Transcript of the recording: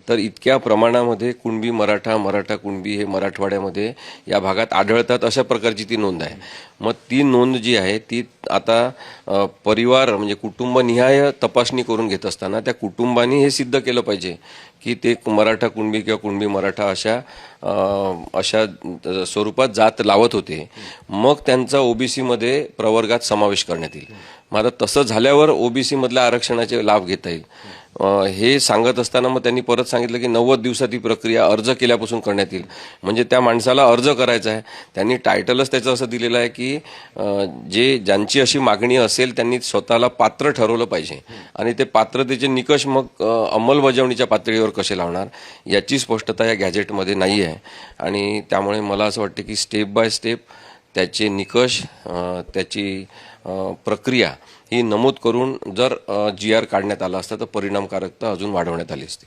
तर इतक्या प्रमाणामध्ये कुणबी मराठा, मराठा कुणबी हे मराठवाड्यामध्ये या भागात आढळतात अशा प्रकारची ती नोंद आहे। मग ती नोंद जी आहे ती आता परिवार म्हणजे कुटुंबनिहाय तपासणी करून घेत असताना त्या कुटुंबाने हे सिद्ध केलं पाहिजे की ते मराठा कुणबी किंवा कुणबी मराठा अशा स्वरूपात जात लावत होते, मग त्यांचा ओबीसी मध्ये प्रवर्गात समावेश करण्यात येईल। मग आता तसं झाल्यावर ओबीसी मधल्या आरक्षणाचे लाभ घेता येईल हे सांगत असताना मग त्यांनी परत सांगितलं की 90 दिवसात ही प्रक्रिया अर्ज केल्यापासून करण्यात येईल। म्हणजे त्या माणसाला अर्ज करायचा आहे, त्यांनी टायटलच त्याचं असं दिलेलं आहे की ज्यांची अशी मागणी असेल त्यांनी स्वतःला पात्र ठरवलं पाहिजे आणि ते पात्रतेचे निकष मग अंमलबजावणीच्या पातळीवर कसे लावणार याची स्पष्टता या गॅझेटमध्ये नाही आहे। आणि त्यामुळे मला असं वाटतं की स्टेप बाय स्टेप त्याचे निकष त्याची प्रक्रिया ही नमूद करून जर GR काढण्यात आला असता तर परिणामकारकता अजून वाढवण्यात आली असती।